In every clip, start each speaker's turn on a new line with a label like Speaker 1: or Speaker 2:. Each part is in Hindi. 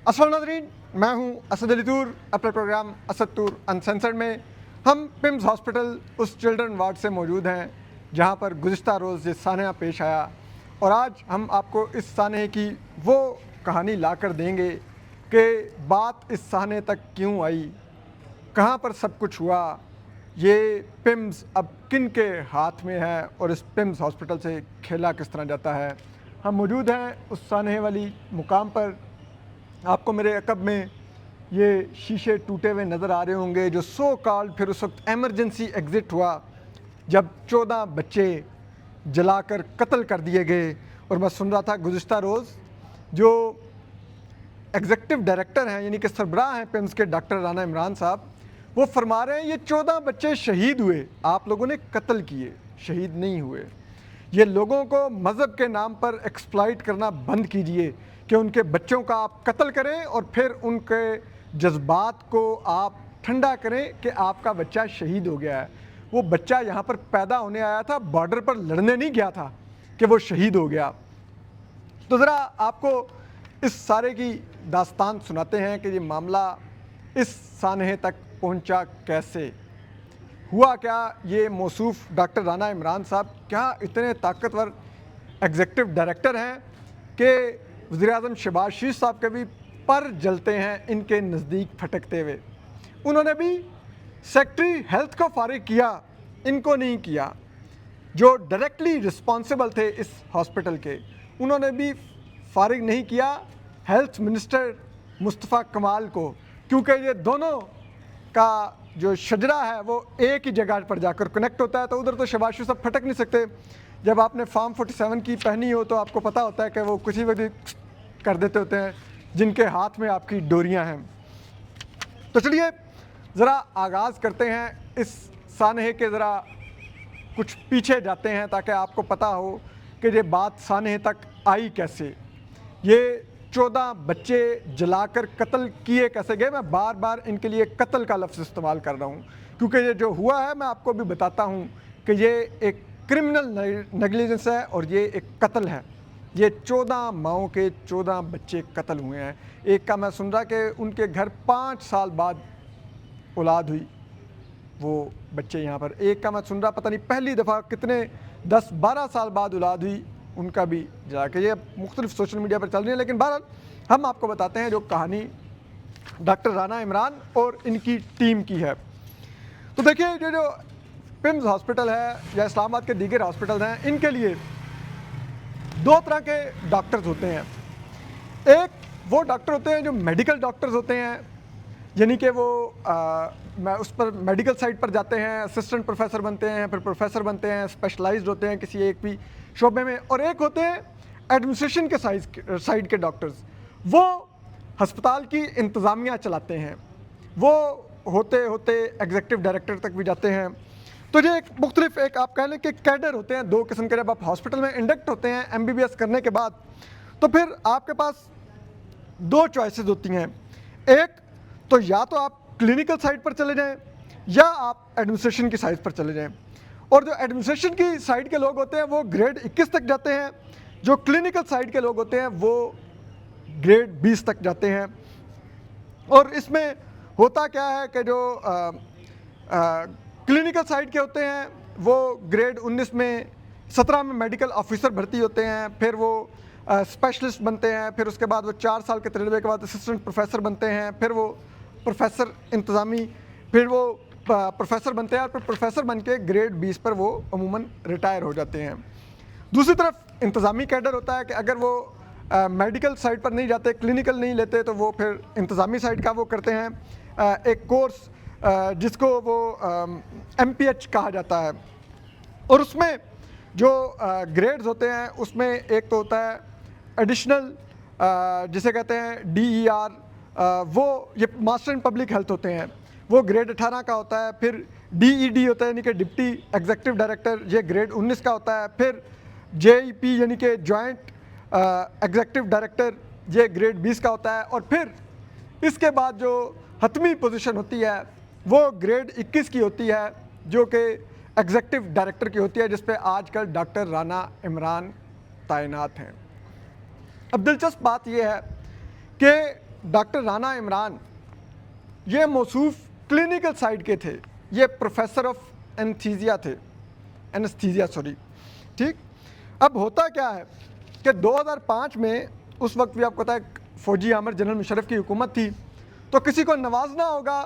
Speaker 1: अस्सलाम नाज़रीन, मैं हूं असद अली तूर। अपने प्रोग्राम असद तूर अनसेंसर्ड में हम पिम्स हॉस्पिटल उस चिल्ड्रन वार्ड से मौजूद हैं जहां पर गुज़िश्ता रोज़ ये सानहा पेश आया, और आज हम आपको इस सानहे की वो कहानी ला कर देंगे कि बात इस सानहे तक क्यों आई, कहाँ पर सब कुछ हुआ, ये पिम्स अब किन के हाथ में है और इस पिम्स हॉस्पिटल से खेला किस तरह जाता है। हम मौजूद हैं उस सानहे वाली मुकाम पर। आपको मेरे अकब में ये शीशे टूटे हुए नज़र आ रहे होंगे जो सो कॉल्ड फिर उस वक्त एमरजेंसी एग्ज़िट हुआ जब 14 बच्चे जलाकर कत्ल कर दिए गए। और मैं सुन रहा था गुज़िश्ता रोज़ जो एग्जीक्यूटिव डायरेक्टर हैं यानी कि सरबराह हैं पिम्स के, डॉक्टर राना इमरान साहब, वो फरमा रहे हैं ये 14 बच्चे शहीद हुए, आप लोगों ने कत्ल किए, शहीद नहीं हुए। ये लोगों को मज़हब के नाम पर एक्सप्लॉइट करना बंद कीजिए कि उनके बच्चों का आप कत्ल करें और फिर उनके जज्बात को आप ठंडा करें कि आपका बच्चा शहीद हो गया है। वो बच्चा यहाँ पर पैदा होने आया था, बॉर्डर पर लड़ने नहीं गया था कि वो शहीद हो गया। तो ज़रा आपको इस सारे की दास्तान सुनाते हैं कि ये मामला इस सानहे तक पहुँचा कैसे, हुआ क्या। ये मौसूफ डॉक्टर राना इमरान साहब क्या इतने ताकतवर एग्जीक्यूटिव डायरेक्टर हैं कि वज़ीर-ए-आज़म शहबाज शरीफ साहब के भी पर जलते हैं इनके नज़दीक फटकते हुए। उन्होंने भी सेक्रेटरी हेल्थ को फारिग किया, इनको नहीं किया। जो डायरेक्टली रिस्पॉन्सिबल थे इस हॉस्पिटल के, उन्होंने भी फारिग नहीं किया हेल्थ मिनिस्टर मुस्तफ़ा कमाल को, क्योंकि ये दोनों का जो शजरा है वो एक ही जगह पर जाकर कनेक्ट होता है। तो उधर तो शहबाज शरीफ साहब फटक नहीं सकते। जब आपने फार्म 47 की पहनी हो तो आपको पता होता है कि वो कुछ ही वक्त कर देते होते हैं जिनके हाथ में आपकी डोरियां हैं। तो चलिए ज़रा आगाज़ करते हैं इस सानहे के, ज़रा कुछ पीछे जाते हैं ताकि आपको पता हो कि ये बात सानहे तक आई कैसे, ये 14 बच्चे जलाकर कत्ल किए कैसे गए। मैं बार बार इनके लिए कत्ल का लफ्ज़ इस्तेमाल कर रहा हूँ क्योंकि ये जो हुआ है मैं आपको भी बताता हूँ कि ये एक क्रिमिनल नेग्लिजेंस है और ये एक कत्ल है। ये 14 माओं के 14 बच्चे कत्ल हुए हैं। एक का मैं सुन रहा कि उनके घर 5 साल बाद औलाद हुई, वो बच्चे यहाँ पर। एक का मैं सुन रहा पता नहीं पहली दफ़ा कितने 10-12 साल बाद औलाद हुई, उनका भी जाके। ये मुख्तलिफ सोशल मीडिया पर चल रही है, लेकिन बहरहाल हम आपको बताते हैं जो कहानी डॉक्टर राना इमरान और इनकी टीम की है। तो देखिए ये जो पिम्स हॉस्पिटल है या इस्लामाबाद के दीगर हॉस्पिटल हैं, इनके लिए दो तरह के डॉक्टर्स होते हैं। एक वो डॉक्टर होते हैं जो मेडिकल डॉक्टर्स होते हैं, यानी कि वो उस पर मेडिकल साइड पर जाते हैं, असिस्टेंट प्रोफेसर बनते हैं, फिर प्रोफेसर बनते हैं, स्पेशलाइज्ड होते हैं किसी एक भी शोबे में। और एक होते हैं एडमिनिस्ट्रेशन के साइड के डॉक्टर्स, वो अस्पताल की इंतज़ामिया चलाते हैं, वो होते होते एग्जीक्यूटिव डायरेक्टर तक भी जाते हैं। तो ये एक मुख्तलिफ एक आप कह लें कि कैडर होते हैं दो किस्म के। जब आप हॉस्पिटल में इंडक्ट होते हैं MBBS करने के बाद, तो फिर आपके पास दो चॉइसेस होती हैं। एक तो या तो आप क्लिनिकल साइड पर चले जाएं या आप एडमिनिस्ट्रेशन की साइड पर चले जाएं। और जो एडमिनिस्ट्रेशन की साइड के लोग होते हैं वो ग्रेड 21 तक जाते हैं, जो क्लिनिकल साइड के लोग होते हैं वो ग्रेड 20 तक जाते हैं। और इसमें होता क्या है कि जो क्लिनिकल साइड के होते हैं वो ग्रेड 19 में 17 में मेडिकल ऑफिसर भर्ती होते हैं, फिर वो स्पेशलिस्ट बनते हैं, फिर उसके बाद वो 4 साल के तजर्बे के बाद असिस्टेंट प्रोफेसर बनते हैं, फिर वो प्रोफेसर इंतज़ामी, फिर वो प्रोफेसर बनते हैं और फिर प्रोफेसर बन के ग्रेड 20 पर वो अमूमन रिटायर हो जाते हैं। दूसरी तरफ इंतज़ामी कैडर होता है कि अगर वो मेडिकल साइड पर नहीं जाते, क्लिनिकल नहीं लेते, तो वो फिर इंतज़ामी साइड का वो करते हैं एक कोर्स जिसको वो MPH कहा जाता है। और उसमें जो ग्रेड्स होते हैं उसमें एक तो होता है एडिशनल जिसे कहते हैं DER, वो ये मास्टर इन पब्लिक हेल्थ होते हैं, वो ग्रेड 18 का होता है। फिर DED होता है यानी कि डिप्टी एग्जीक्यूटिव डायरेक्टर, ये ग्रेड 19 का होता है। फिर JEP यानी कि जॉइंट एग्जीक्यूटिव डायरेक्टर, ये ग्रेड 20 का होता है। और फिर इसके बाद जो हतमी पोजीशन होती है वो ग्रेड 21 की होती है, जो कि एग्जीक्यूटिव डायरेक्टर की होती है, जिस पे आजकल डॉक्टर राना इमरान तैनात हैं। अब दिलचस्प बात यह है कि डॉक्टर राना इमरान ये मौसूफ क्लिनिकल साइड के थे, ये प्रोफेसर ऑफ एनेस्थीसिया सॉरी, ठीक। अब होता क्या है कि 2005 में उस वक्त भी आपको पता है फौजी आमिर जनरल मुशर्रफ की हुकूमत थी, तो किसी को नवाजना होगा,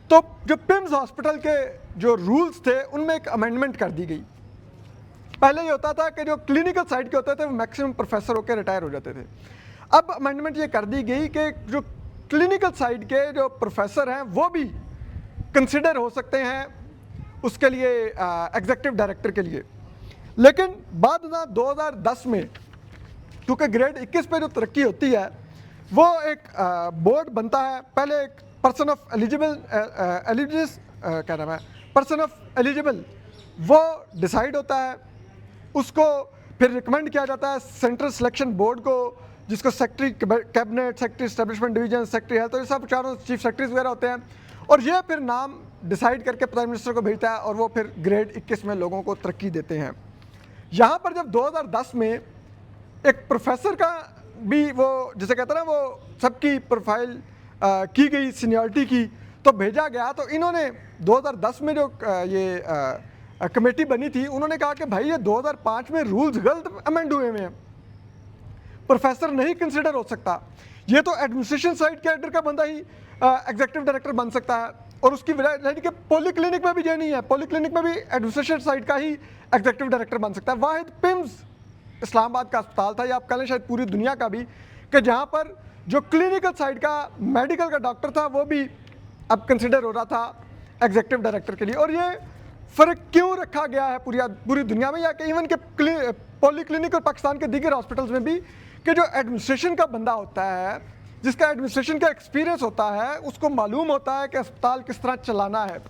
Speaker 1: तो जो पिम्स हॉस्पिटल के जो रूल्स थे उनमें एक अमेंडमेंट कर दी गई। पहले ये होता था कि जो क्लिनिकल साइड के होते थे वो मैक्सिमम प्रोफेसर होकर रिटायर हो जाते थे। अब अमेंडमेंट ये कर दी गई कि जो क्लिनिकल साइड के जो प्रोफेसर हैं वो भी कंसिडर हो सकते हैं उसके लिए एग्जीक्यूटिव डायरेक्टर के लिए। लेकिन बाद ना 2010 में क्योंकि ग्रेड 21 पे जो तरक्की होती है वो एक बोर्ड बनता है, पहले एक पर्सन ऑफ एलिजिबल वो डिसाइड होता है, उसको फिर रिकमेंड किया जाता है सेंट्रल सिलेक्शन बोर्ड को, जिसको secretary cabinet, secretary establishment division, secretary health, तो ये सब चारों चीफ सेक्रेटरीज वगैरह होते हैं, और ये फिर नाम डिसाइड करके प्राइम मिनिस्टर को भेजता है और वो फिर ग्रेड 21 में लोगों को तरक्की देते हैं। यहाँ पर जब 2010 में एक प्रोफेसर का भी वो जिसे कहते हैं ना वो सबकी प्रोफाइल की गई सीनियरिटी की, तो भेजा गया, तो इन्होंने 2010 में जो ये कमेटी बनी थी उन्होंने कहा कि भाई ये 2005 में रूल्स गलत अमेंड हुए हैं, प्रोफेसर नहीं कंसिडर हो सकता, ये तो एडमिनिस्ट्रेशन साइड कैडर का बंदा ही एग्जीक्यूटिव डायरेक्टर बन सकता है, और उसकी वजह कि पॉलीक्लिनिक में भी ये नहीं है, पॉलीक्लिनिक में भी एडमिनिस्ट्रेशन साइड का ही एग्जीक्यूटिव डायरेक्टर बन सकता है। वाहिद पिम्स इस्लामाबाद का अस्पताल था, या आप कह लें शायद पूरी दुनिया का भी, कि जहाँ पर जो क्लिनिकल साइड का मेडिकल का डॉक्टर था वो भी अब कंसिडर हो रहा था एग्जीक्यूटिव डायरेक्टर के लिए। और ये फ़र्क क्यों रखा गया है पूरी दुनिया में, या कि इवन के पॉलीक्लिनिक और पाकिस्तान के दीगर हॉस्पिटल्स में भी, कि जो एडमिनिस्ट्रेशन का बंदा होता है, जिसका एडमिनिस्ट्रेशन का एक्सपीरियंस होता है, उसको मालूम होता है कि अस्पताल किस तरह चलाना है,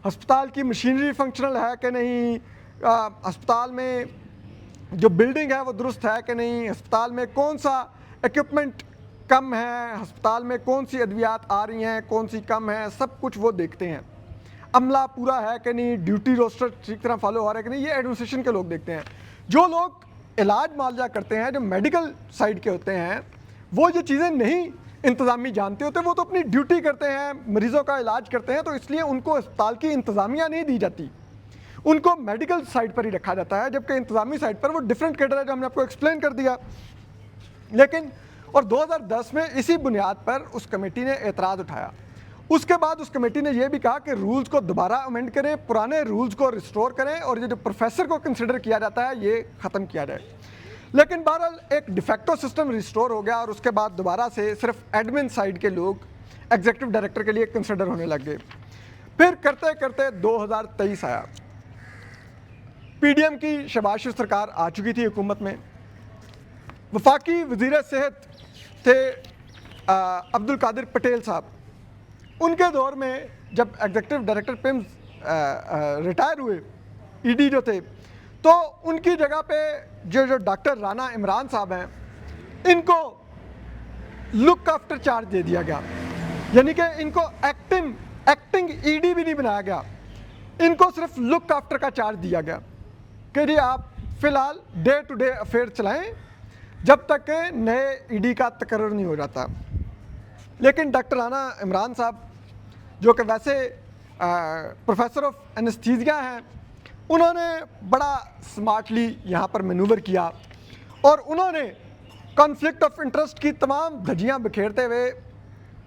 Speaker 1: अस्पताल की मशीनरी फंक्शनल है कि नहीं, अस्पताल में जो बिल्डिंग है वो दुरुस्त है कि नहीं, अस्पताल में कौन सा इक्विपमेंट कम है, अस्पताल में कौन सी अद्वियात आ रही हैं, कौन सी कम है, सब कुछ वो देखते हैं। अमला पूरा है कि नहीं, ड्यूटी रोस्टर ठीक तरह फॉलो हो रहा है कि नहीं, ये एडमिनिस्ट्रेशन के लोग देखते हैं। जो लोग इलाज मुआवजा करते हैं, जो मेडिकल साइड के होते हैं, वो ये चीज़ें नहीं इंतज़ामी जानते होते, वो तो अपनी ड्यूटी करते हैं, मरीज़ों का इलाज करते हैं, तो इसलिए उनको अस्पताल की इंतज़ामिया नहीं दी जाती, उनको मेडिकल साइड पर ही रखा जाता है, जबकि इंतज़ामी साइड पर वो डिफरेंट कैडर है जो हमने आपको एक्सप्लेन कर दिया। लेकिन और 2010 में इसी बुनियाद पर उस कमेटी ने एतराज़ उठाया। उसके बाद उस कमेटी ने यह भी कहा कि रूल्स को दोबारा अमेंड करें, पुराने रूल्स को रिस्टोर करें, और ये जो प्रोफेसर को कंसिडर किया जाता है ये ख़त्म किया जाए। लेकिन बहरहाल एक डिफेक्टो सिस्टम रिस्टोर हो गया, और उसके बाद दोबारा से सिर्फ एडमिन साइड के लोग एग्जीक्यूटिव डायरेक्टर के लिए कंसिडर होने लग गए। फिर करते करते 2023 आया, पीडीएम की शहबाज शरीफ सरकार आ चुकी थी हुकूमत में, वफाकी वज़ीर सेहत थे अब्दुल कादिर पटेल साहब। उनके दौर में जब एग्जीक्यूटिव डायरेक्टर पिम्स रिटायर हुए, ईडी जो थे, तो उनकी जगह पे जो डॉक्टर राना इमरान साहब हैं, इनको लुक आफ्टर चार्ज दे दिया गया, यानी कि इनको एक्टिंग ईडी भी नहीं बनाया गया, इनको सिर्फ लुक आफ्टर का चार्ज दिया गया कि जी आप फ़िलहाल डे टू डे अफेयर चलाएं जब तक नए ईडी का तकर्रुर नहीं हो जाता। लेकिन डॉक्टर राना इमरान साहब जो कि वैसे प्रोफेसर ऑफ एनेस्थीसिया हैं, उन्होंने बड़ा स्मार्टली यहाँ पर मैनूवर किया, और उन्होंने कॉन्फ्लिक्ट ऑफ इंटरेस्ट की तमाम धज्जियाँ बिखेरते हुए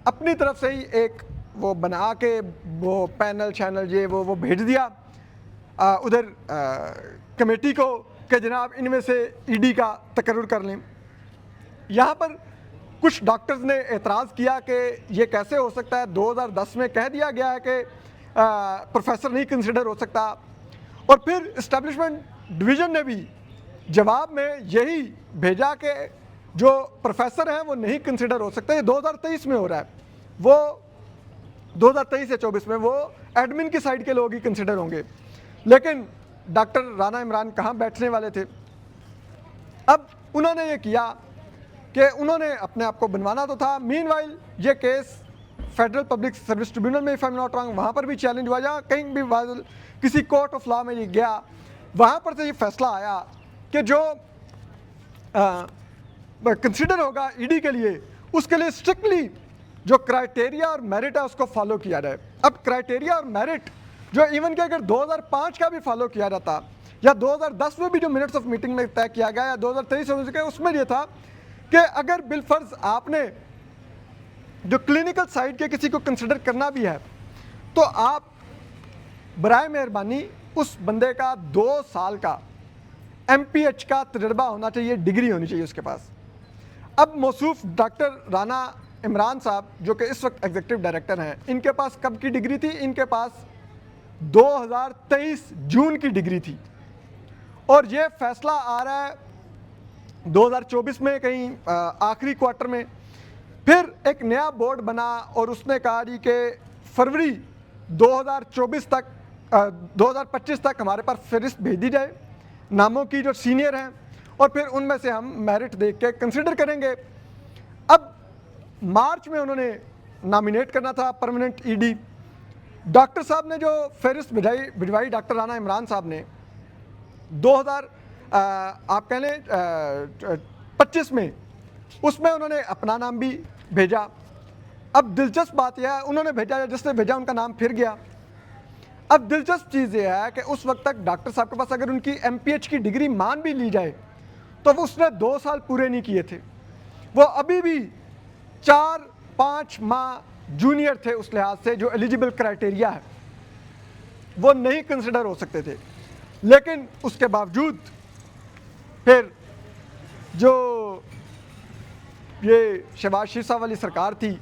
Speaker 1: अपनी तरफ से ही एक वो बना के वो पैनल चैनल ये वो भेज दिया उधर कमेटी को कि जनाब इनमें से ईडी का तकर्रुर कर लें। यहाँ पर कुछ डॉक्टर्स ने एतराज़ किया कि ये कैसे हो सकता है, 2010 में कह दिया गया है कि प्रोफेसर नहीं कंसिडर हो सकता, और फिर इस्टेब्लिशमेंट डिवीज़न ने भी जवाब में यही भेजा कि जो प्रोफेसर हैं वो नहीं कंसिडर हो सकते। ये 2023 में हो रहा है, वो 2023 या 24 में वो एडमिन की साइड के लोग ही कंसिडर होंगे। लेकिन डॉक्टर राना इमरान कहाँ बैठने वाले थे। अब उन्होंने ये किया कि उन्होंने अपने आप को बनवाना तो था। मीनवाइल ये case federal public service tribunal में, if I am not wrong, वहाँ पर भी चैलेंज हुआ, या कहीं भी किसी कोर्ट ऑफ लॉ में ये गया, वहाँ पर से ये फैसला आया कि जो कंसिडर होगा ईडी के लिए उसके लिए स्ट्रिक्टली जो क्राइटेरिया और मेरिट है उसको फॉलो किया जाए। अब क्राइटेरिया और मेरिट जो इवन कि अगर 2005 का भी फॉलो किया जाता या 2010 में भी जो मिनट्स ऑफ मीटिंग में तय किया गया या 2023 में उसमें ये था कि अगर बिलफर्ज आपने जो क्लिनिकल साइड के किसी को कंसिडर करना भी है तो आप बराए मेहरबानी उस बंदे का 2 साल का MPH का तजर्बा होना चाहिए, डिग्री होनी चाहिए उसके पास। अब मौसूफ डॉक्टर राना इमरान साहब जो कि इस वक्त एग्जीक्यूटिव डायरेक्टर हैं, इनके पास कब की डिग्री थी? इनके पास 2023 जून की डिग्री थी और ये फैसला आ रहा है 2024 में कहीं आखिरी क्वार्टर में। फिर एक नया बोर्ड बना और उसने कहा जी कि फरवरी 2024 तक 2025 तक हमारे पास फहरिस्त भेज दी जाए नामों की जो सीनियर हैं और फिर उनमें से हम मेरिट देख के कंसिडर करेंगे। अब मार्च में उन्होंने नॉमिनेट करना था परमानेंट ED। डॉक्टर साहब ने जो फहरिस्त भिजवाई डॉक्टर राना इमरान साहब ने 2025 में, उसमें उन्होंने अपना नाम भी भेजा। अब दिलचस्प बात यह है उन्होंने भेजा, जिसने भेजा उनका नाम फिर गया। अब दिलचस्प चीज़ यह है कि उस वक्त तक डॉक्टर साहब के पास अगर उनकी MPH की डिग्री मान भी ली जाए तो वो उसने 2 साल पूरे नहीं किए थे, वो अभी भी 4-5 माह जूनियर थे उस लिहाज से जो एलिजिबल क्राइटेरिया है वो नहीं कंसिडर हो सकते थे। लेकिन उसके बावजूद फिर जो ये शहबाज शरीफ साहब वाली सरकार थी,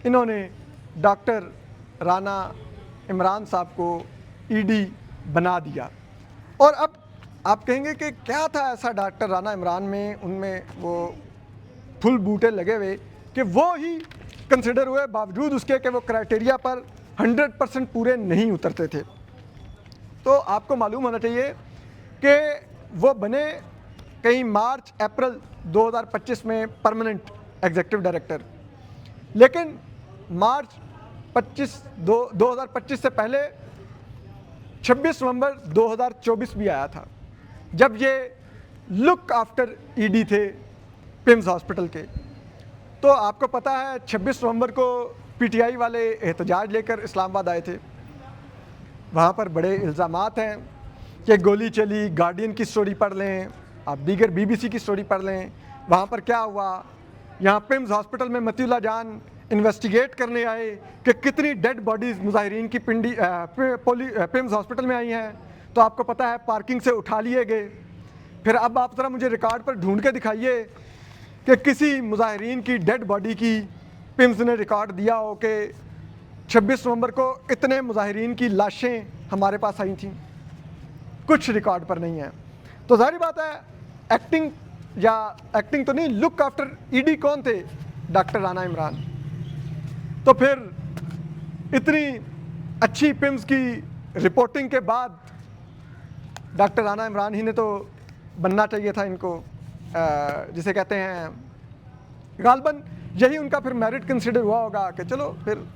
Speaker 1: इन्होंने डॉक्टर राना इमरान साहब को ED बना दिया। और अब आप कहेंगे कि क्या था ऐसा डॉक्टर राना इमरान में, उनमें वो फुल बूटे लगे हुए कि वो ही कंसिडर हुए बावजूद उसके कि वो क्राइटेरिया पर 100% पूरे नहीं उतरते थे। तो आपको मालूम होना चाहिए कि वो बने कहीं मार्च अप्रैल 2025 में परमानेंट एग्जीक्यूटिव डायरेक्टर, लेकिन मार्च 2025 से पहले 26 नवंबर 2024 भी आया था जब ये लुक आफ्टर ED थे पिम्स हॉस्पिटल के। तो आपको पता है 26 नवंबर को PTI वाले एहतजाज लेकर इस्लामाबाद आए थे। वहाँ पर बड़े इल्ज़ामात हैं कि गोली चली, गार्डियन की स्टोरी पढ़ लें, आप दीगर BBC की स्टोरी पढ़ लें। वहाँ पर क्या हुआ, यहाँ पिम्स हॉस्पिटल में मतीउल्लाह जान इन्वेस्टिगेट करने आए कि कितनी डेड बॉडीज़ मुजाहिरीन की पिम्स हॉस्पिटल में आई हैं, तो आपको पता है पार्किंग से उठा लिए गए। फिर अब आप ज़रा मुझे रिकॉर्ड पर ढूंढ के दिखाइए कि किसी मुजाहिरीन की डेड बॉडी की पिम्स ने रिकॉर्ड दिया हो कि 26 नवंबर को इतने मुजाहिरीन की लाशें हमारे पास आई थीं। कुछ रिकॉर्ड पर नहीं है। तो जाहिर बात है एक्टिंग तो नहीं, लुक आफ्टर ED कौन थे? डॉक्टर राना इमरान। तो फिर इतनी अच्छी पिम्स की रिपोर्टिंग के बाद डॉक्टर राना इमरान ही ने तो बनना चाहिए था इनको, जिसे कहते हैं गालबन यही उनका फिर मेरिट कंसिडर हुआ होगा कि चलो फिर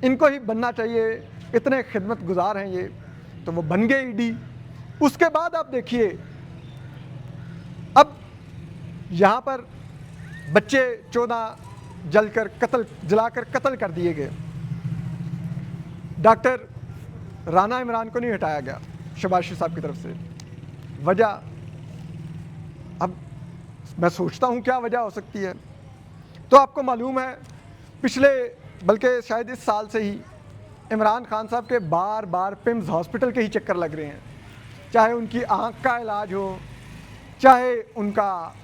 Speaker 1: इनको ही बनना चाहिए, इतने खिदमत गुजार हैं ये, तो वो बन गए ED। उसके बाद आप देखिए अब यहाँ पर बच्चे 14 जलाकर कत्ल कर दिए गए। डॉक्टर राना इमरान को नहीं हटाया गया शहबाज शरीफ साहब की तरफ से। वजह, अब मैं सोचता हूँ क्या वजह हो सकती है। तो आपको मालूम है पिछले, बल्कि शायद इस साल से ही इमरान खान साहब के बार बार पिम्स हॉस्पिटल के ही चक्कर लग रहे हैं, चाहे उनकी आँख का इलाज हो, चाहे उनका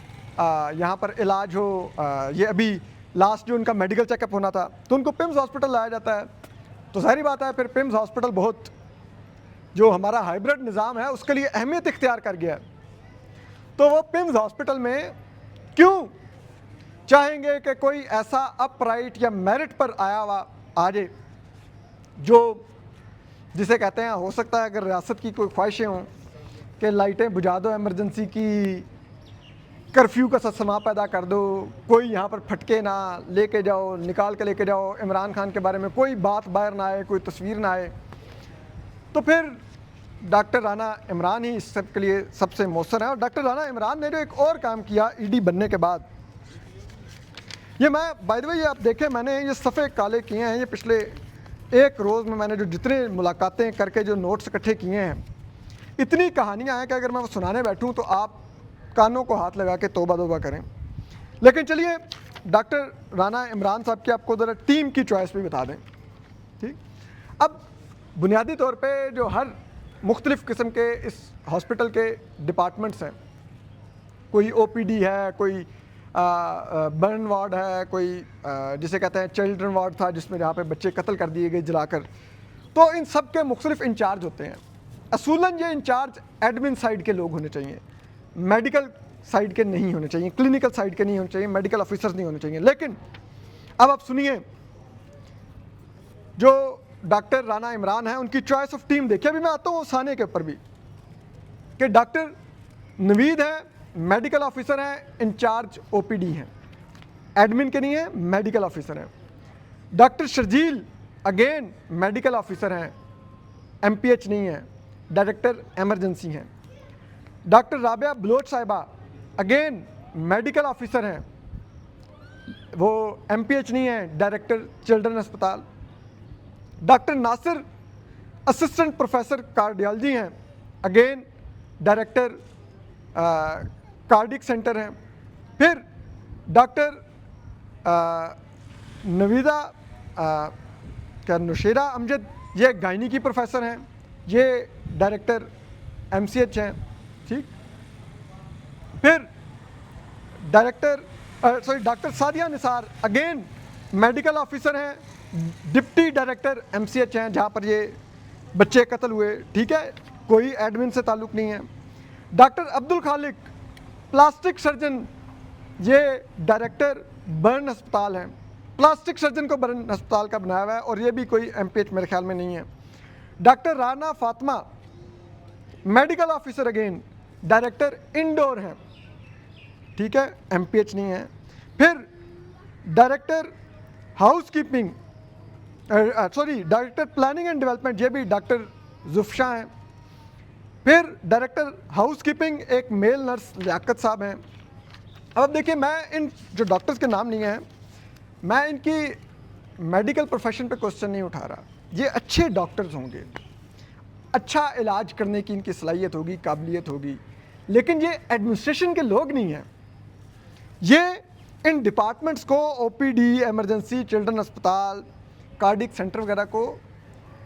Speaker 1: यहाँ पर इलाज हो। ये अभी लास्ट जो उनका मेडिकल चेकअप होना था तो उनको पिम्स हॉस्पिटल लाया जाता है। तो जाहिर बात है फिर पिम्स हॉस्पिटल बहुत जो हमारा हाइब्रिड निज़ाम है उसके लिए अहमियत इख्तियार कर गया। तो वो पिम्स हॉस्पिटल में क्यों चाहेंगे कि कोई ऐसा अपराइट या मेरिट पर आया हुआ आ जाए जो, जिसे कहते हैं, हो सकता है अगर रियासत की कोई ख्वाहिशें हों कि लाइटें बुझा दो इमरजेंसी की, कर्फ्यू का समा पैदा कर दो, कोई यहाँ पर फटके ना लेके जाओ, निकाल के लेके जाओ, इमरान खान के बारे में कोई बात बाहर ना आए, कोई तस्वीर ना आए, तो फिर डॉक्टर राना इमरान ही इस सब के लिए सबसे मौसर है। और डॉक्टर राना इमरान ने जो एक और काम किया ED बनने के बाद ये मैं बाय द वे, ये आप देखें, मैंने ये सफ़े काले किए हैं, ये पिछले एक रोज़ में मैंने जो जितने मुलाकातें करके जो नोट्स इकट्ठे किए हैं, इतनी कहानियाँ हैं कि अगर मैं वो सुनाने बैठूँ तो आप कानों को हाथ लगा के तौबा तौबा करें। लेकिन चलिए डॉक्टर राना इमरान साहब की आपको ज़रा टीम की चॉइस भी बता दें। ठीक, अब बुनियादी तौर पे जो हर मुख्तलिफ़ किस्म के इस हॉस्पिटल के डिपार्टमेंट्स हैं, कोई ओपीडी है, कोई बर्न वार्ड है, कोई जिसे कहते हैं चिल्ड्रन वार्ड था जिसमें जहाँ पे बच्चे कत्ल कर दिए गए जलाकर, तो इन सब के मुख्तलिफ इंचार्ज होते हैं। असूलन ये इंचार्ज एडमिन साइड के लोग होने चाहिए, मेडिकल साइड के नहीं होने चाहिए, क्लिनिकल साइड के नहीं होने चाहिए, मेडिकल ऑफिसर्स नहीं होने चाहिए। लेकिन अब आप सुनिए, जो डॉक्टर राना इमरान है उनकी चॉइस ऑफ टीम देखिए। अभी मैं आता हूँ साने के ऊपर भी कि डॉक्टर नवीद है, मेडिकल ऑफिसर हैं, इंचार्ज ओपीडी हैं, एडमिन के नहीं है, मेडिकल ऑफिसर हैं। Doctor Sharjeel again medical officer हैं, एमपीएच नहीं है, डायरेक्टर इमरजेंसी हैं। डॉक्टर राबिया बलोच साहिबा अगेन मेडिकल ऑफिसर हैं, वो एमपीएच नहीं है, डायरेक्टर चिल्ड्रन अस्पताल। Doctor Nasir assistant professor cardiology हैं, अगेन डायरेक्टर कार्डिक सेंटर हैं। फिर डॉक्टर नवीदा क्या नुशेरा अमजद, ये गायनी की प्रोफेसर हैं, ये डायरेक्टर एमसीएच हैं। ठीक, फिर doctor Sadia Nisar again medical officer हैं, डिप्टी डायरेक्टर एमसीएच हैं जहाँ पर ये बच्चे कत्ल हुए। ठीक है, कोई एडमिन से ताल्लुक़ नहीं है। डॉक्टर अब्दुल खालिक प्लास्टिक सर्जन, ये डायरेक्टर बर्न अस्पताल हैं, प्लास्टिक सर्जन को बर्न अस्पताल का बनाया हुआ है और ये भी कोई एमपीएच मेरे ख्याल में नहीं है। Doctor Rana Fatima medical officer again director indoor हैं। ठीक है, एमपीएच नहीं है। फिर director house keeping director planning and development, ये भी डॉक्टर जुफ्शा हैं। फिर डायरेक्टर हाउस कीपिंग एक मेल नर्स लियाकत साहब हैं। अब देखिए, मैं इन जो डॉक्टर्स के नाम नहीं हैं, मैं इनकी मेडिकल प्रोफेशन पे क्वेश्चन नहीं उठा रहा। ये अच्छे डॉक्टर्स होंगे, अच्छा इलाज करने की इनकी सलाहियत होगी, काबिलियत होगी, लेकिन ये एडमिनिस्ट्रेशन के लोग नहीं हैं। ये इन डिपार्टमेंट्स को, ओपीडी, एमरजेंसी, चिल्ड्रन अस्पताल, कार्डिक सेंटर वगैरह को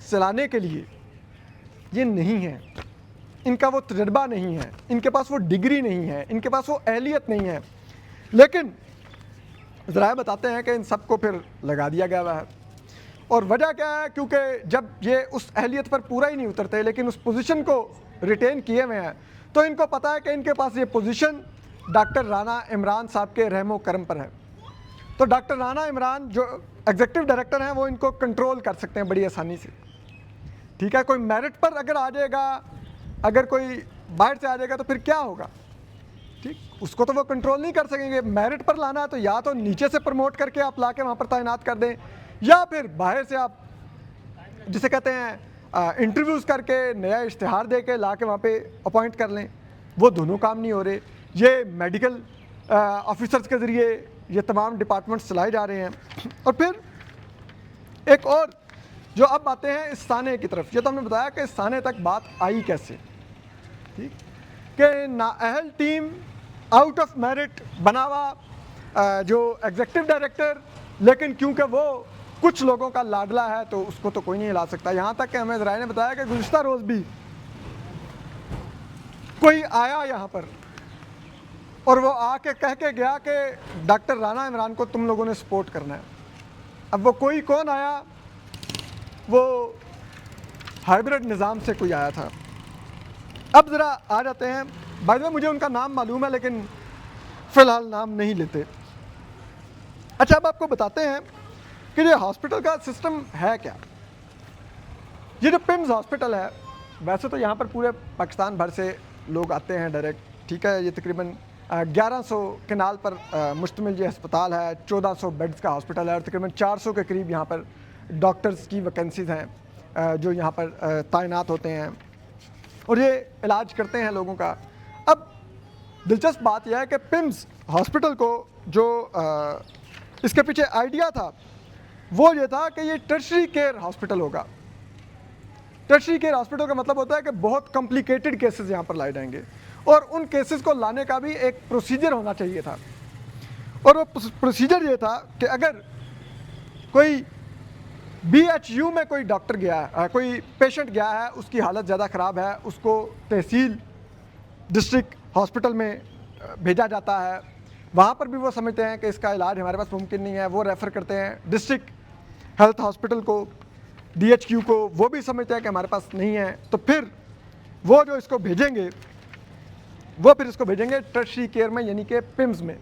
Speaker 1: चलाने के लिए ये नहीं है। इनका वो तजर्बा नहीं है, इनके पास वो डिग्री नहीं है, इनके पास वो अहलियत नहीं है। लेकिन ज़रा बताते हैं कि इन सब को फिर लगा दिया गया हुआ है। और वजह क्या है? क्योंकि जब ये उस अहलियत पर पूरा ही नहीं उतरते लेकिन उस पोजीशन को रिटेन किए हुए हैं, तो इनको पता है कि इनके पास ये पोजीशन डॉक्टर राना इमरान साहब के रहमो करम पर है। तो डॉक्टर राना इमरान जो एग्जीक्यूटिव डायरेक्टर हैं वो इनको कंट्रोल कर सकते हैं बड़ी आसानी से। ठीक है, कोई मेरिट पर अगर आ जाएगा, अगर कोई बाहर से आ जाएगा तो फिर क्या होगा? ठीक, उसको तो वो कंट्रोल नहीं कर सकेंगे। मेरिट पर लाना है तो या तो नीचे से प्रमोट करके आप ला के वहाँ पर तैनात कर दें, या फिर बाहर से आप जिसे कहते हैं इंटरव्यूज़ करके नया इश्तिहार दे के ला के वहाँ पे अपॉइंट कर लें। वो दोनों काम नहीं हो रहे। ये मेडिकल ऑफिसर्स के ज़रिए ये तमाम डिपार्टमेंट्स चलाए जा रहे हैं। और फिर एक और जो अब आते हैं इस साने की तरफ, ये तो हमने बताया कि इस साने तक बात आई कैसे। ठीक, कि नाअहल टीम आउट ऑफ मेरिट बना हुआ जो एग्जीक्यूटिव डायरेक्टर, लेकिन क्योंकि वो कुछ लोगों का लाडला है तो उसको तो कोई नहीं हिला सकता। यहाँ तक कि हमें ज़राए ने बताया कि गुज़िश्ता रोज़ भी कोई आया यहाँ पर और वो आके कह के गया कि डॉक्टर राना इमरान को तुम लोगों ने सपोर्ट करना है। अब वो कोई कौन आया? वो हाइब्रिड निज़ाम से कोई आया था। अब ज़रा आ जाते हैं, बाय द वे मुझे उनका नाम मालूम है लेकिन फ़िलहाल नाम नहीं लेते। अच्छा, अब आपको बताते हैं कि ये हॉस्पिटल का सिस्टम है क्या। ये जो पिम्स हॉस्पिटल है, वैसे तो यहाँ पर पूरे पाकिस्तान भर से लोग आते हैं डायरेक्ट। ठीक है, ये तकरीबन 1100 केनाल पर मुश्तमिल ये अस्पताल है, 1400 बेड्स का हॉस्पिटल है और तकरीबन 400 के करीब यहाँ पर डॉक्टर्स की वैकेंसीज़ हैं जो यहाँ पर तैनात होते हैं और ये इलाज करते हैं लोगों का। अब दिलचस्प बात यह है कि पिम्स हॉस्पिटल को जो इसके पीछे आइडिया था वो ये था कि ये टर्शरी केयर हॉस्पिटल होगा। टर्शरी केयर हॉस्पिटल का मतलब होता है कि बहुत कॉम्प्लिकेटेड केसेस यहाँ पर लाए जाएंगे और उन केसेस को लाने का भी एक प्रोसीजर होना चाहिए था। और वो प्रोसीजर ये था कि अगर कोई BHU में कोई डॉक्टर गया है, कोई पेशेंट गया है, उसकी हालत ज़्यादा ख़राब है, उसको तहसील डिस्ट्रिक्ट हॉस्पिटल में भेजा जाता है। वहाँ पर भी वो समझते हैं कि इसका इलाज हमारे पास मुमकिन नहीं है, वो रेफ़र करते हैं डिस्ट्रिक्ट हेल्थ हॉस्पिटल को, DHQ को, वो भी समझते हैं कि हमारे पास नहीं है। तो फिर वो जो इसको भेजेंगे वो फिर इसको भेजेंगे टर्शरी केयर में, यानी कि PIMS में,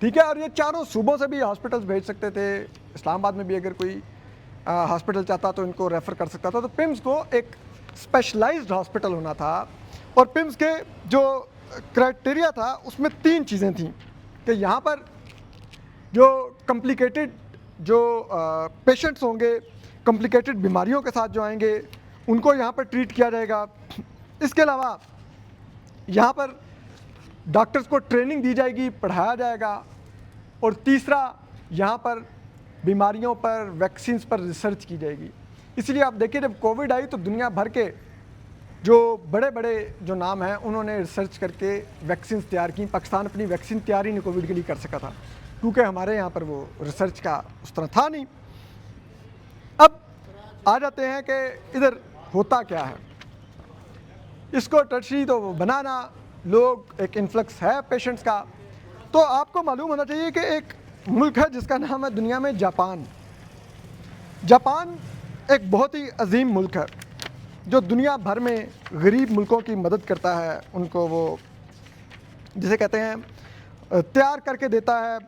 Speaker 1: ठीक है। और ये चारों सूबों से भी हॉस्पिटल्स भेज सकते थे। इस्लामाबाद में भी अगर कोई हॉस्पिटल चाहता तो इनको रेफ़र कर सकता था। तो PIMS को एक स्पेशलाइज्ड हॉस्पिटल होना था। और PIMS के जो क्राइटेरिया था उसमें 3 चीज़ें थीं कि यहाँ पर जो कॉम्प्लिकेटेड जो पेशेंट्स होंगे, कॉम्प्लिकेटेड बीमारियों के साथ जो आएंगे, उनको यहाँ पर ट्रीट किया जाएगा। इसके अलावा यहाँ पर डॉक्टर्स को ट्रेनिंग दी जाएगी, पढ़ाया जाएगा। और तीसरा, यहाँ पर बीमारियों पर, वैक्सीन्स पर रिसर्च की जाएगी। इसलिए आप देखिए जब कोविड आई तो दुनिया भर के जो बड़े बड़े जो नाम हैं उन्होंने रिसर्च करके वैक्सीन्स तैयार की। पाकिस्तान अपनी वैक्सीन तैयार ही नहीं कोविड के लिए कर सका था क्योंकि हमारे यहाँ पर वो रिसर्च का उस तरह था नहीं। अब आ जाते हैं कि इधर होता क्या है। इसको टर्शरी तो बनाना, लोग एक इन्फ्लक्स है पेशेंट्स का। तो आपको मालूम होना चाहिए कि एक मुल्क है जिसका नाम है दुनिया में जापान। जापान एक बहुत ही अजीम मुल्क है जो दुनिया भर में गरीब मुल्कों की मदद करता है, उनको वो जिसे कहते हैं तैयार करके देता है,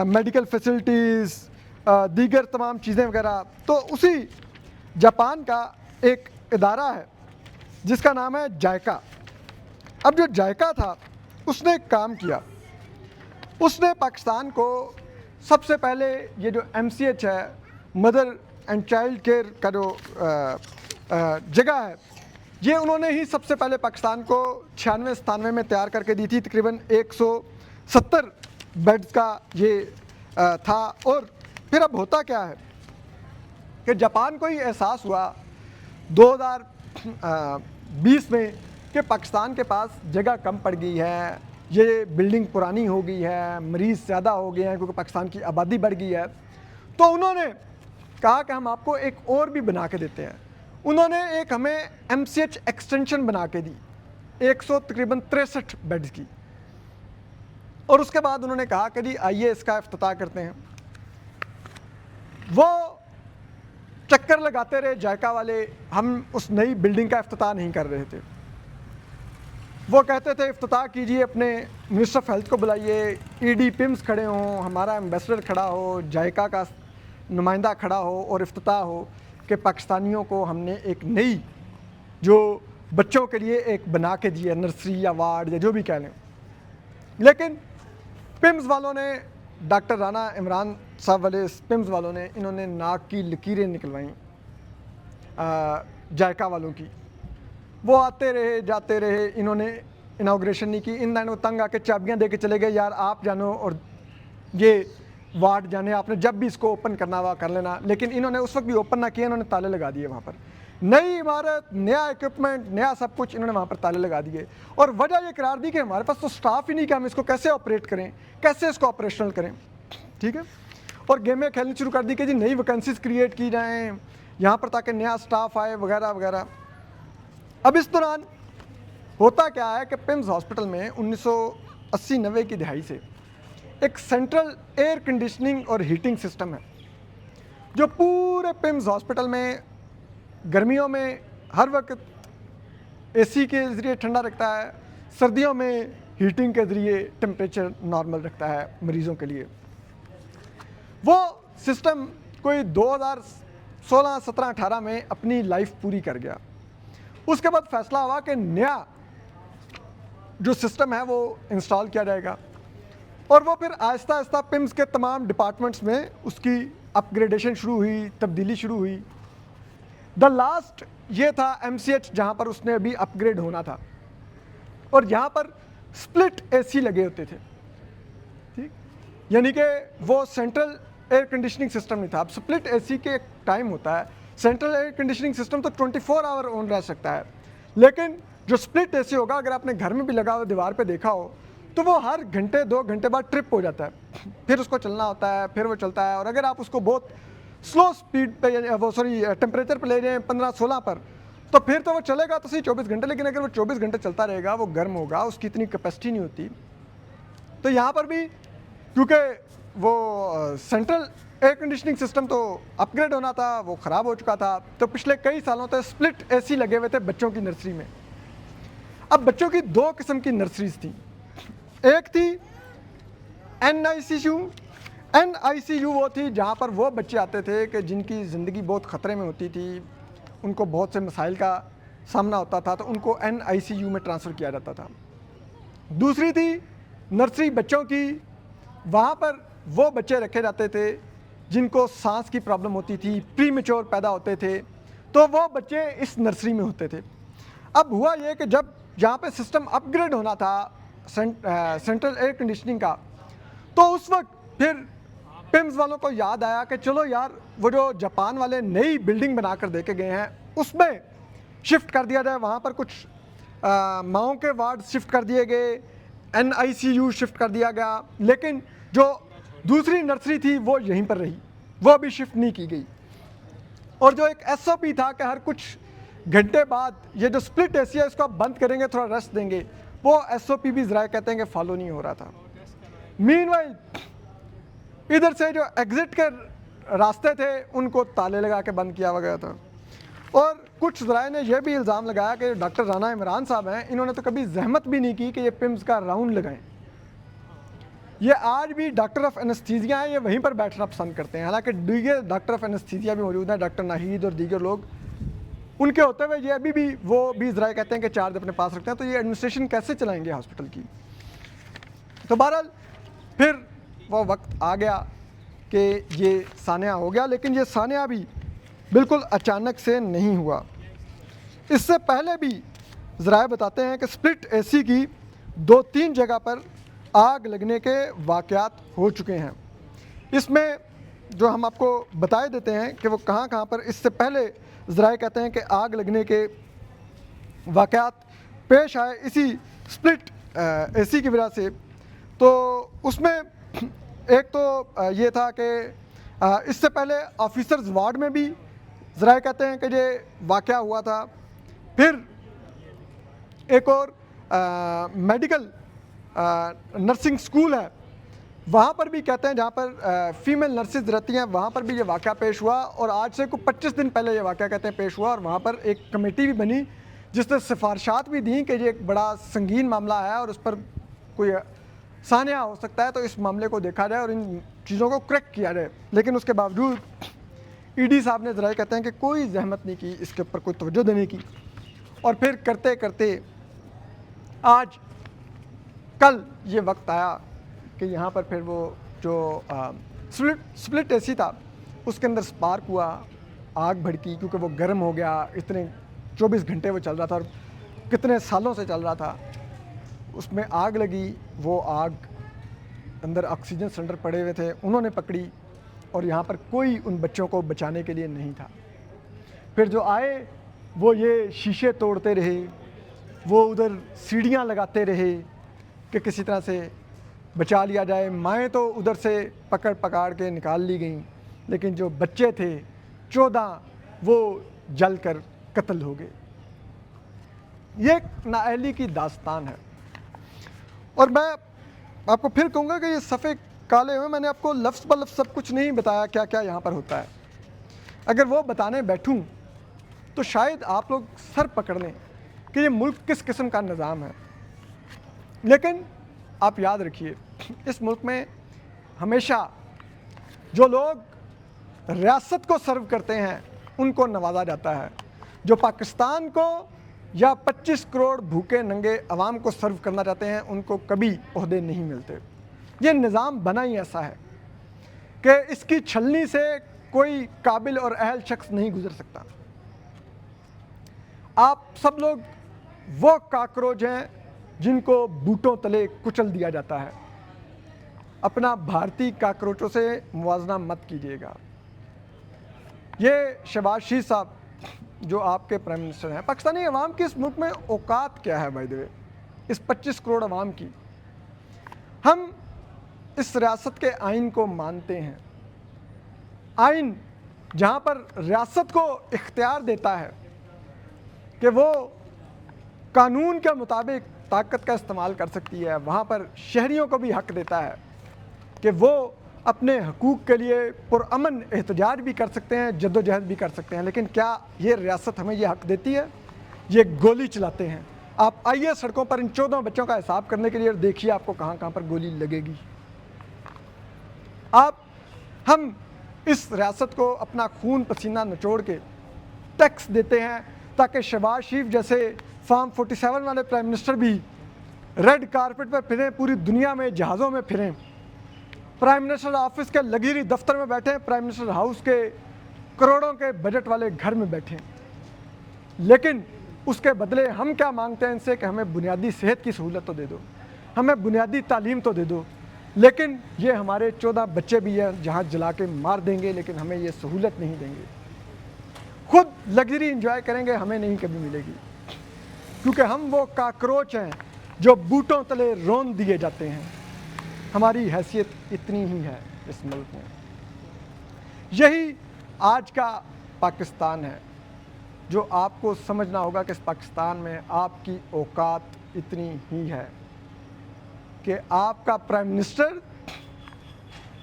Speaker 1: मेडिकल फैसिलिटीज़, दीगर तमाम चीज़ें वगैरह। तो उसी जापान का एक इदारा है जिसका नाम है जायका। अब जो जायका था उसने एक काम किया, उसने पाकिस्तान को सबसे पहले ये जो MCH है, मदर एंड चाइल्ड केयर का जो जगह है, ये उन्होंने ही सबसे पहले पाकिस्तान को 96-97 में तैयार करके दी थी। तकरीबन 170 बेड्स का ये था। और फिर अब होता क्या है कि जापान को ही एहसास हुआ 2020 में कि पाकिस्तान के पास जगह कम पड़ गई है, ये बिल्डिंग पुरानी हो गई है, मरीज़ ज़्यादा हो गए हैं क्योंकि पाकिस्तान की आबादी बढ़ गई है। तो उन्होंने कहा कि हम आपको एक और भी बना के देते हैं। उन्होंने एक हमें MCH एक्सटेंशन बना के दी, 100 तकरीबन 63 बेड्स की। और उसके बाद उन्होंने कहा कि जी आइए इसका इफ्तिताह करते हैं। वो चक्कर लगाते रहे जायका वाले, हम उस नई बिल्डिंग का इफ्तिताह नहीं कर रहे थे। वो कहते थे इफ्तिताह कीजिए, अपने मिनिस्टर ऑफ हेल्थ को बुलाइए, ED PIMS खड़े हों, हमारा एम्बेसडर खड़ा हो, जायका का नुमाइंदा खड़ा हो और इफ्तिताह हो कि पाकिस्तानियों को हमने एक नई जो बच्चों के लिए एक बना के दी है, नर्सरी या वार्ड या जो भी कह लें। लेकिन PIMS वालों ने, डॉक्टर राना इमरान साहब वाले PIMS वालों ने, इन्होंने नाक की लकीरें निकलवाईं जायका वालों की। वो आते रहे जाते रहे, इन्होंने इनाग्रेशन नहीं की। इन दिनों तंग आके चाबियां दे के चले गए, यार आप जानो और ये वार्ड जाने, आपने जब भी इसको ओपन करना हुआ कर लेना। लेकिन इन्होंने उस वक्त भी ओपन ना किया, इन्होंने ताले लगा दिए वहाँ पर। नई इमारत, नया इक्विपमेंट, नया सब कुछ, इन्होंने वहाँ पर ताले लगा दिए। और वजह ये करार दी कि हमारे पास तो स्टाफ ही नहीं कि हम इसको कैसे ऑपरेट करें, कैसे इसको ऑपरेशनल करें, ठीक है। और गेमें खेलनी शुरू कर दी कि जी नई वैकेंसीज क्रिएट की जाएँ यहाँ पर ताकि नया स्टाफ आए वगैरह वगैरह। अब इस दौरान होता क्या है कि PIMS हॉस्पिटल में 1980-90 की दहाई से एक सेंट्रल एयर कंडीशनिंग और हीटिंग सिस्टम है जो पूरे PIMS हॉस्पिटल में गर्मियों में हर वक्त AC के ज़रिए ठंडा रखता है, सर्दियों में हीटिंग के ज़रिए टेम्परेचर नॉर्मल रखता है मरीज़ों के लिए। वो सिस्टम कोई 2016, 17, 18 में अपनी लाइफ पूरी कर गया। उसके बाद फैसला हुआ कि नया जो सिस्टम है वो इंस्टॉल किया जाएगा। और वो फिर आहिस्ता आहिस्ता PIMS के तमाम डिपार्टमेंट्स में उसकी अपग्रेडेशन शुरू हुई, तब्दीली शुरू हुई। द लास्ट ये था MCH जहाँ पर उसने अभी अपग्रेड होना था और यहाँ पर स्प्लिट AC लगे होते थे, ठीक। यानी कि वो सेंट्रल एयर कंडीशनिंग सिस्टम नहीं था। अब स्प्लिट एसी के एक टाइम होता है, सेंट्रल एयर कंडीशनिंग सिस्टम तो 24 आवर ऑन रह सकता है, लेकिन जो स्प्लिट एसी होगा, अगर आपने घर में भी लगा हुआ दीवार पे देखा हो, तो वो हर घंटे 2 घंटे बाद ट्रिप हो जाता है, फिर उसको चलना होता है, फिर वो चलता है। और अगर आप उसको बहुत स्लो स्पीड पे टेम्परेचर पे ले जाएं 15-16 पर, तो फिर तो वो चलेगा तो सही 24 घंटे, लेकिन अगर वो 24 घंटे चलता रहेगा वो गर्म होगा, उसकी इतनी कैपेसिटी नहीं होती। तो यहाँ पर भी क्योंकि वो सेंट्रल एयर कंडीशनिंग सिस्टम तो अपग्रेड होना था, वो ख़राब हो चुका था, तो पिछले कई सालों तक स्प्लिट एसी लगे हुए थे बच्चों की नर्सरी में। अब बच्चों की 2 किस्म की नर्सरीज थी। एक थी NICU वो थी जहाँ पर वो बच्चे आते थे कि जिनकी ज़िंदगी बहुत ख़तरे में होती थी, उनको बहुत से मसाइल का सामना होता था, तो उनको NICU में ट्रांसफ़र किया जाता था। दूसरी थी नर्सरी बच्चों की, वहाँ पर वो बच्चे रखे जाते थे जिनको सांस की प्रॉब्लम होती थी, प्रीमेच्योर पैदा होते थे, तो वो बच्चे इस नर्सरी में होते थे। अब हुआ ये कि जब जहाँ पे सिस्टम अपग्रेड होना था सेंट्रल एयर कंडीशनिंग का, तो उस वक्त फिर पिम्स वालों को याद आया कि चलो यार, वो जो जापान वाले नई बिल्डिंग बनाकर दे के गए हैं उसमें शिफ्ट कर दिया जाए। वहाँ पर कुछ माओं के वार्ड शिफ्ट कर दिए गए, NICU शिफ्ट कर दिया गया, लेकिन जो दूसरी नर्सरी थी वो यहीं पर रही, वो भी शिफ्ट नहीं की गई। और जो एक SOP था कि हर कुछ घंटे बाद ये जो स्प्लिट एसी है इसको बंद करेंगे, थोड़ा रेस्ट देंगे, वो SOP भी ज़रा कहते हैं कि फॉलो नहीं हो रहा था। मीनवाइल इधर से जो एग्जिट के रास्ते थे उनको ताले लगा के बंद किया गया था। और कुछ ज़राए ने यह भी इल्ज़ाम लगाया कि डॉक्टर राना इमरान साहब हैं, इन्होंने तो कभी जहमत भी नहीं की कि ये पिम्स का राउंड लगाएं। ये आज भी डॉक्टर ऑफ एनेस्थीसिया हैं, ये वहीं पर बैठना पसंद करते हैं। हालांकि दीगर डॉक्टर ऑफ एनेस्थीसिया भी मौजूद हैं, डॉक्टर नाहिद और दीगर लोग, उनके होते हुए ये अभी भी वो भी ज़राए कहते हैं कि चार्ज अपने पास रखते हैं, तो ये एडमिनिस्ट्रेशन कैसे चलाएंगे हॉस्पिटल की। तो बहरहाल फिर वो वक्त आ गया कि ये सानिया हो गया, लेकिन ये सानिया भी बिल्कुल अचानक से नहीं हुआ। इससे पहले भी ज़राए बताते हैं कि स्प्लिट एसी की 2-3 जगह पर आग लगने के वाक़यात हो चुके हैं। इसमें जो हम आपको बताए देते हैं कि वो कहाँ कहाँ पर इससे पहले ज़राए कहते हैं कि आग लगने के वाक़यात पेश आए इसी स्प्लिट एसी की वजह से। तो उसमें एक तो ये था कि इससे पहले ऑफिसर्स वार्ड में भी ज़राए कहते हैं कि ये वाक़या हुआ था। फिर एक और मेडिकल नर्सिंग स्कूल है, वहाँ पर भी कहते हैं, जहाँ पर फ़ीमेल नर्सेज रहती हैं, वहाँ पर भी ये वाक़या पेश हुआ। और आज से कुछ 25 दिन पहले ये वाक़या कहते हैं पेश हुआ, और वहाँ पर एक कमेटी भी बनी जिसने सिफारशात भी दी कि ये एक बड़ा संगीन मामला है और उस पर कोई सानिया हो सकता है, तो इस मामले को देखा जाए और इन चीज़ों को करेक्ट किया जाए। लेकिन उसके बावजूद ED साहब ने ज़रा कहते हैं कि कोई जहमत नहीं की, इसके ऊपर कोई तवज्जो देने की। और फिर करते करते आज कल ये वक्त आया कि यहाँ पर फिर वो जो स्प्लिट एसी था उसके अंदर स्पार्क हुआ, आग भड़की, क्योंकि वो गर्म हो गया। इतने 24 घंटे वो चल रहा था और कितने सालों से चल रहा था, उसमें आग लगी। वो आग अंदर ऑक्सीजन सिलेंडर पड़े हुए थे, उन्होंने पकड़ी, और यहाँ पर कोई उन बच्चों को बचाने के लिए नहीं था। फिर जो आए वो ये शीशे तोड़ते रहे, वो उधर सीढ़ियाँ लगाते रहे कि किसी तरह से बचा लिया जाए। माएँ तो उधर से पकड़ पकड़ के निकाल ली गईं, लेकिन जो बच्चे थे 14 वो जल कर कत्ल हो गए। ये एक नाअहली की दास्तान है। और मैं आपको फिर कहूँगा कि ये सफ़े काले हुए, मैंने आपको लफ्ज़ ब लफ्ज़ सब कुछ नहीं बताया क्या क्या यहाँ पर होता है। अगर वो बताने बैठूँ तो शायद आप लोग सर पकड़ लें कि ये मुल्क किस किस्म का निज़ाम है। लेकिन आप याद रखिए, इस मुल्क में हमेशा जो लोग रियासत को सर्व करते हैं उनको नवाजा जाता है। जो पाकिस्तान को या 25 करोड़ भूखे नंगे अवाम को सर्व करना चाहते हैं उनको कभी ओहदे नहीं मिलते। ये निज़ाम बना ही ऐसा है कि इसकी छलनी से कोई काबिल और अहल शख्स नहीं गुजर सकता। आप सब लोग वो काकरोच हैं जिनको बूटों तले कुचल दिया जाता है। अपना भारतीय काकरोचों से मुवाजना मत कीजिएगा। ये शहबाज शरीफ साहब जो आपके प्राइम मिनिस्टर हैं, पाकिस्तानी अवाम की इस मुल्क में औकात क्या है बाय द वे, इस 25 करोड़ अवाम की। हम इस रियासत के आइन को मानते हैं, आइन जहाँ पर रियासत को इख्तियार देता है कि वो कानून के मुताबिक ताकत का इस्तेमाल कर सकती है, वहाँ पर शहरियों को भी हक देता है कि वो अपने हकूक़ के लिए पुरअमन एहतजाज भी कर सकते हैं, जद्दोजहद भी कर सकते हैं। लेकिन क्या ये रियासत हमें ये हक देती है? ये गोली चलाते हैं। आप आइए सड़कों पर इन 14 बच्चों का हिसाब करने के लिए और देखिए आपको कहाँ कहाँ पर गोली लगेगी। हम इस रियासत को अपना खून पसीना निचोड़ के टैक्स देते हैं ताकि शहबाज शरीफ जैसे फार्म 47 वाले प्राइम मिनिस्टर भी रेड कारपेट पर फिरें, पूरी दुनिया में जहाज़ों में फिरें, प्राइम मिनिस्टर ऑफिस के लग्जरी दफ्तर में बैठें, प्राइम मिनिस्टर हाउस के करोड़ों के बजट वाले घर में बैठें। लेकिन उसके बदले हम क्या मांगते हैं इनसे कि हमें बुनियादी सेहत की सहूलत तो दे दो, हमें बुनियादी तालीम तो दे दो। लेकिन ये हमारे 14 बच्चे भी हैं जहाँ जला के मार देंगे, लेकिन हमें ये सहूलत नहीं देंगे। खुद लग्जरी इंजॉय करेंगे, हमें नहीं कभी मिलेगी, क्योंकि हम वो काकरोच हैं जो बूटों तले रौंद दिए जाते हैं। हमारी हैसियत इतनी ही है इस मुल्क में। यही आज का पाकिस्तान है जो आपको समझना होगा कि इस पाकिस्तान में आपकी औकात इतनी ही है कि आपका प्राइम मिनिस्टर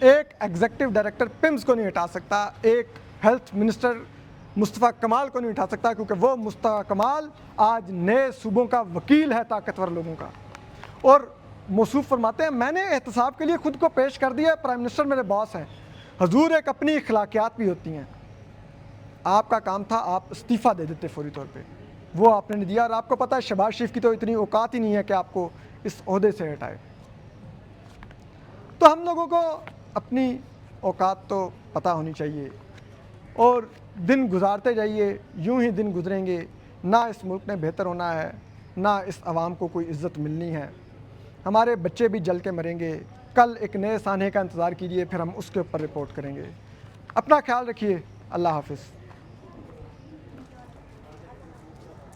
Speaker 1: एक एग्जीक्यूटिव डायरेक्टर पिम्स को नहीं हटा सकता, एक हेल्थ मिनिस्टर मुस्तफ़ा कमाल को नहीं उठा सकता, क्योंकि वो मुस्तफ़ा कमाल आज नए सूबों का वकील है ताकतवर लोगों का। और मौसूफ फरमाते हैं मैंने एहतसाब के लिए खुद को पेश कर दिया, प्राइम मिनिस्टर मेरे बॉस हैं। हजूर एक अपनी अखलाकियात भी होती हैं। आपका काम था आप इस्तीफ़ा दे देते फौरी तौर पे, वो आपने नहीं दिया। और आपको पता है शहबाज शरीफ की तो इतनी औकात ही नहीं है कि आपको इस ओहदे से हटाए। तो हम लोगों को अपनी औकात तो पता होनी चाहिए और दिन गुजारते जाइए, यूं ही दिन गुजरेंगे। ना इस मुल्क ने बेहतर होना है, ना इस आवाम को कोई इज़्ज़त मिलनी है। हमारे बच्चे भी जल के मरेंगे। कल एक नए सान्हे का इंतज़ार कीजिए, फिर हम उसके ऊपर रिपोर्ट करेंगे। अपना ख्याल रखिए। अल्लाह हाफ़िज़।